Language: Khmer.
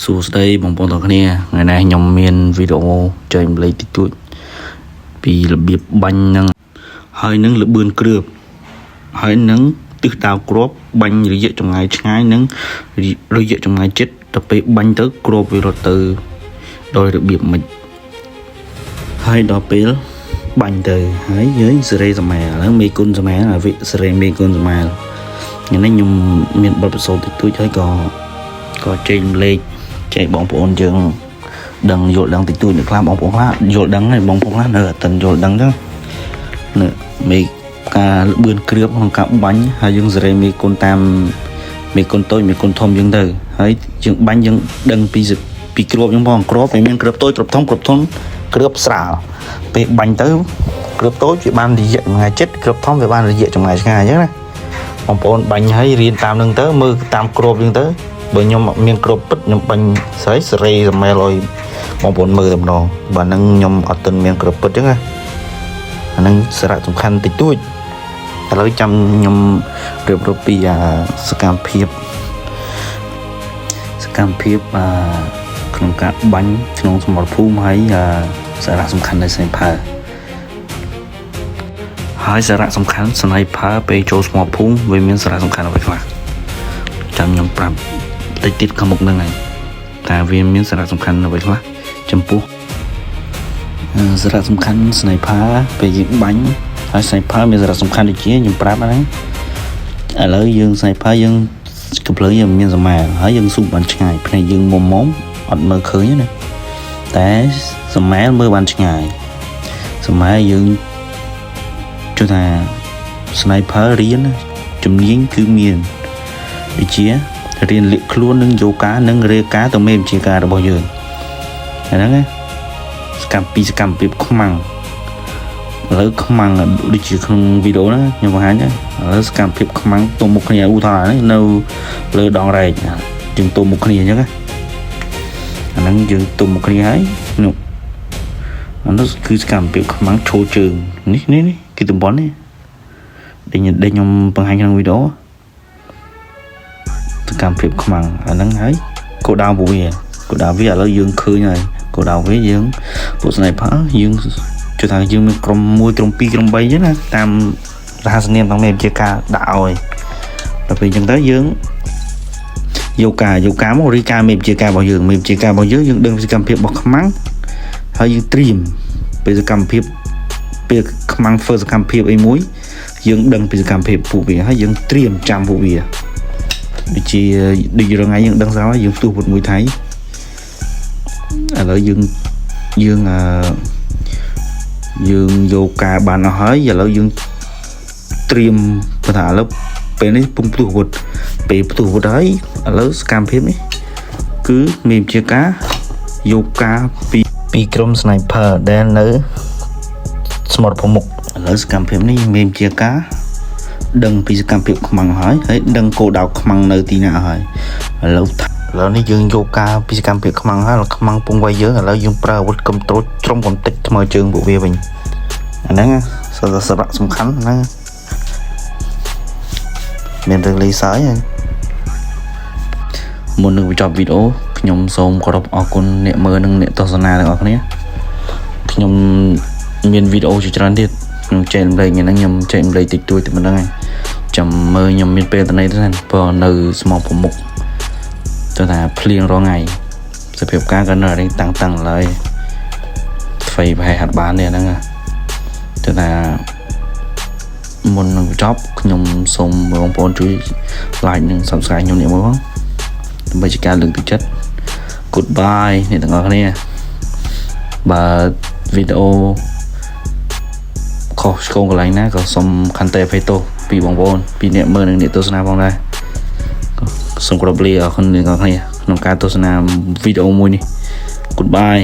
សួស្តីបងប្អូនទាំងគ្នាថ្ងៃនេះខ្ញុំមានវីដេអូចែកម្លែកតិចតួចពីរបៀបបាញ់នឹងហើយនឹងលបឿនគ្រឿបហើយនឹងទិសដៅគ្រាប់បាញ់រយៈចម្ងាយឆ្ងាយនិងរយៈចម្ងាយជិតទៅពេលបាញ់ទៅគ្រាប់វារត់ទៅដោយរបៀបមិនហើយដល់ពេលបាញ់ទៅហើយយើងសេរីសម័យឡើងមេគុណសម័យអាវិសេរីមេគុណសម័យថ្ងៃនេះខ្ញុំមានបទពិសោធន៍តិចតួចហើយក៏ចែកម្លែកចែកបងប្អូនយើងដឹងយល់ដឹងតិចតួចនៅខ្លះបងប្អូនខ្លះយល់ដឹងហើយបងប្អូនខ្លះនៅអត់ទាន់យល់ដឹងចឹងនៅមេការលបឿនគ្រឿបក្នុងការបាញ់ហើយយើងសេរីមេគុណតាមមេគុណតូចមេគុណធំយើងទៅហើយយើងបាញ់យើងដឹងពីគ្រាប់យើងផងគ្រាប់មិនមានគ្រាប់តូចគ្រាប់ធំគ្រាប់ស្រាលពេលបាញ់ទៅគ្រាប់តូចវាបានរយៈចម្ងាយជិតគ្រាប់ធំវាបានរយៈចម្ងាយឆ្ងាយអញ្ចឹងណាបងប្អូនបាញ់ហើយរៀនតាមនឹងទៅមើលតាមគ្រាប់យើងទៅបើខ្ញុំអត់មានគ្រាប់ពិតខ្ញុំបាញ់សេរីសមែលឲ្យបងប្អូនមើលតែម្ដងបើហ្នឹងខ្ញុំអត់ទាន់មានគ្រាប់ពិតអញ្ចឹងណាអាហ្នឹងសារៈសំខាន់តិចតួចឥឡូវចាំខ្ញុំរៀបរាប់ពីសកម្មភាពក្នុងការបាញ់ក្នុងសមរភូមិហើយសារៈសំខាន់នៃស្នេផើហើយសារៈសំខាន់ស្នេផើពេលចូលសមរភូមិវាមានសារៈសំខាន់អ្វីខ្លះចាំខ្ញុំប្រាប់តិចទៀតខាងមុខហ្នឹងហើយតើវាមានសារៈសំខាន់អ្វីខ្លះចំពោះសារៈសំខាន់ស្នេផើពេលយើងបាញ់ហើយស្នេផើមានសារៈសំខាន់ដូចជាខ្ញុំប្រាប់ហ្នឹងឥឡូវយើងស្នេផើយើងកំភ្លើងយើងមានសម័យហើយយើងស៊ូបានឆ្ងាយភ្នែកយើងមុំអត់មើលឃើញណាតែសម័យមើលបានឆ្ងាយសម័យយើងចុះថាស្នេផើរៀនជំនាញគឺមានដូចជារៀនលាក់ខ្លួននឹងយោការនិងរាយការណ៍ទៅមេបញ្ជាការរបស់យើងហ្នឹងណាសកម្មភាពខ្មាំងឥឡូវខ្មាំងដូចជាក្នុងវីដេអូហ្នឹងខ្ញុំបង្ហាញឥឡូវសកម្មភាពខ្មាំងទៅមុខគ្នាឧទាហរណ៍នៅលើដងរែកយើងទៅមុខគ្នាអញ្ចឹងណាអាហ្នឹងយើងទៅមុខគ្នាហើយនោះអានោះគឺសកម្មភាពខ្មាំងឈរជើងនេះគឺតំបន់នេះដែលខ្ញុំបង្ហាញក្នុងវីដេអូសកម្មភាពខ្មាំងអាហ្នឹងហើយគោលដៅពួកវាឥឡូវយើងឃើញហើយគោលដៅវាយើងពួកស្នេផើយើងជឿថាយើងមានក្រុម1ក្រុម2ក្រុម3អញ្ចឹងណាតាមរហស្សនាមទាំងមេបញ្ជាការដាក់ឲ្យដល់ពេលអញ្ចឹងទៅយើងយកការមករីកាមេបញ្ជាការរបស់យើងយើងដឹងពីសកម្មភាពរបស់ខ្មាំងហើយយើងត្រៀមពីសកម្មភាពពេលខ្មាំងធ្វើសកម្មភាពអីមួយយើងដឹងពីសកម្មភាពពួកវាហើយយើងត្រៀមចាំពួកវាដូចជាដូចរងាយើងដឹងស្រាប់ហើយយើងផ្ទុះពុតមួយថៃឥឡូវយើងយកការបានអស់ហើយឥឡូវយើងត្រៀមបើថាឥឡូវពេលនេះពុំផ្ទុះពុតពេលផ្ទុះពុតហើយឥឡូវសកម្មភាពនេះគឺមានជាការយកការពីក្រុម Sniper ដែលនៅស្មរភូមិមុខឥឡូវសកម្មភាពនេះមានជាការដឹងពីសកម្មភាពខ្មាំងហើយដឹងគោលដៅខ្មាំងនៅទីណាហើយឥឡូវនេះយើងយកការពីសកម្មភាពខ្មាំងហើយខ្មាំងពងវាយយើងឥឡូវយើងប្រើអាវុធកំត្រួតជ្រុំកំតិចថ្មើរជើងពួកវាវិញអាហ្នឹងសារៈសំខាន់ហ្នឹងមានរឿងលេខសើចមុននឹងបញ្ចប់វីដេអូខ្ញុំសូមគោរពអរគុណអ្នកមើលនិងអ្នកទស្សនាទាំងអស់គ្នាខ្ញុំមានវីដេអូជាច្រើនទៀតខ្ញុំចែករំលែកហ្នឹងខ្ញុំចែករំលែកតិចតួចតែប៉ុណ្្នឹងហើយចាំមើលខ្ញុំមានពេលទៅនេះទៅព្រោះនៅស្មោះប្រមុខទៅថាភ្លៀងរងថ្ងៃសភាពការក៏នៅរៀងតាំងឡើយធ្វើប្រហែលហាត់បាននេះហ្នឹងទៅថាមុននឹងបញ្ចប់ខ្ញុំសូមបងប្អូនជួយ like និង subscribe ខ្ញុំនេះមកដើម្បីជាការលើកទឹកចិត្ត Goodbye អ្នកទាំងអស់គ្នាបើវីដេអូខុសឆ្គងកន្លែងណាក៏សូមខន្តីអភ័យទោសពីបងប្អូនពីអ្នកមើលនិងអ្នកទស្សនាផងដែរសូមគោរពលាអរគុណអ្នកទាំងអស់គ្នាក្នុងការទស្សនាវីដេអូមួយនេះ Goodbye